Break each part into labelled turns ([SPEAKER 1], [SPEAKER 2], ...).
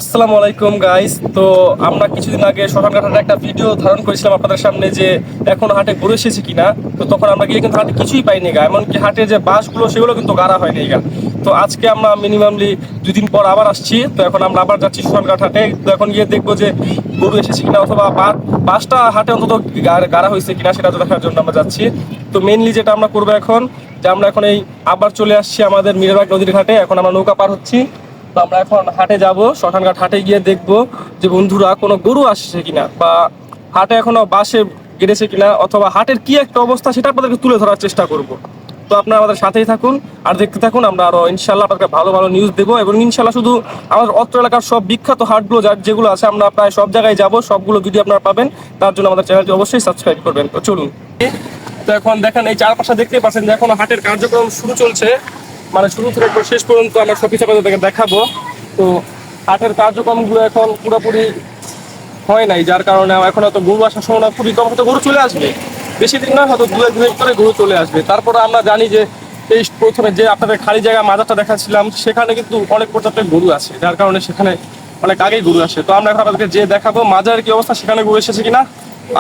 [SPEAKER 1] আসসালামু আলাইকুম গাইস। তো আমরা কিছুদিন আগে শ্মশানঘাটের একটা ভিডিও ধারণ করেছিলাম আপনাদের সামনে যে এখন হাটে গরু এসেছে কিনা। তো তখন আমরা গিয়ে কিন্তু হাটে কিছুই পাইনি গা, এমনকি হাটের যে বাসগুলো সেগুলো কিন্তু গাড়া হয়নি গা। তো আজকে আমরা মিনিমামলি 2 দিন পর আবার আসছি। তো এখন আমরা আবার যাচ্ছি শ্মশানঘাট হাটে। তো এখন গিয়ে দেখবো যে গরু এসেছে কিনা, অথবা বাসটা হাটে অন্তত গাড়া হয়েছে কিনা সেটা দেখার জন্য আমরা যাচ্ছি। তো মেইনলি যেটা আমরা করবো এখন, যে আমরা এখন এই আবার চলে আসছি আমাদের মিরাবাগ নদীর ঘাটে। এখন আমরা নৌকা পার হচ্ছি। তো আমরা এখন হাটে যাব, শ্মশানঘাট হাটে গিয়ে দেখবো যে বন্ধুরা কোনো গরু আসছে কিনা, বা হাটে এখনো বাসে গেড়েছে কিনা, অথবা হাটের কি একটা অবস্থা সেটা আপনাদেরকে তুলে ধরার চেষ্টা করব। তো আপনারা আমাদের সাথেই থাকুন আর দেখতে থাকুন। আমরা আরো ইনশাল্লাহ আপনাদেরকে ভালো ভালো নিউজ দেবো, এবং ইনশাল্লাহ শুধু আমাদের অত্র এলাকার সব বিখ্যাত হাটগুলো যেগুলো আছে আমরা প্রায় সব জায়গায় যাব, সবগুলো ভিডিও আপনারা পাবেন। তার জন্য আমাদের চ্যানেলটি অবশ্যই সাবস্ক্রাইব করবেন। তো চলুন। তো এখন দেখেন এই চারপাশে দেখতেই পাচ্ছেন যে এখন হাটের কার্যক্রম শুরু চলছে, মানে শুরু থেকে একবার শেষ পর্যন্ত আমরা সব কিছু আপনাদেরকে দেখাবো। তো হাটের কার্যক্রমগুলো এখন পুরোপুরি হয় নাই, যার কারণে এখন হয়তো গরু আসার সম্ভাবনা খুবই কম। হয়তো গরু চলে আসবে, বেশি দিন নয়, হয়তো 2-1 দিনের ভিতরে গরু চলে আসবে। তারপরে আমরা জানি যে এই প্রথমে যে আপনাদের খালি জায়গা মাজারটা দেখাচ্ছিলাম, সেখানে কিন্তু অনেক প্রজাতির গরু আছে, যার কারণে সেখানে অনেক আগেই গরু আসে। তো আমরা এখন আপনাদেরকে যে দেখাবো মাজারের কি অবস্থা, সেখানে গরু এসেছে কিনা,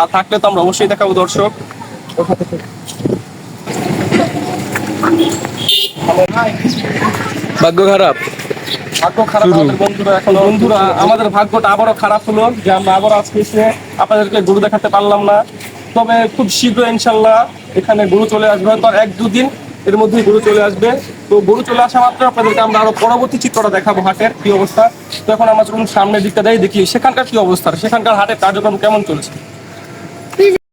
[SPEAKER 1] আর থাকলে তো আমরা অবশ্যই দেখাবো দর্শক।
[SPEAKER 2] ভাগ্য খারাপ।
[SPEAKER 1] ভাগ্য খারাপ আমাদের বন্ধুরা। এখন বন্ধুরা আমাদের ভাগ্যটা আবারও খারাপ হলো যে আমরা আবারও আজকে এসে আপনাদেরকে গরু দেখাতে পারলাম না। তবে খুব শীঘ্র ইনশাল্লাহ এখানে গরু চলে আসবে, হয়তো আর 1-2 দিন এর মধ্যেই গরু চলে আসবে। তো গরু চলে আসা মাত্র আপনাদেরকে আমরা আরো পরবর্তী চিত্রটা দেখাবো হাটের কি অবস্থা। তো এখন আমরা চলুন সামনের দিকটা দেখি সেখানকার কি অবস্থা, সেখানকার হাটের কার্যক্রম কেমন চলছে।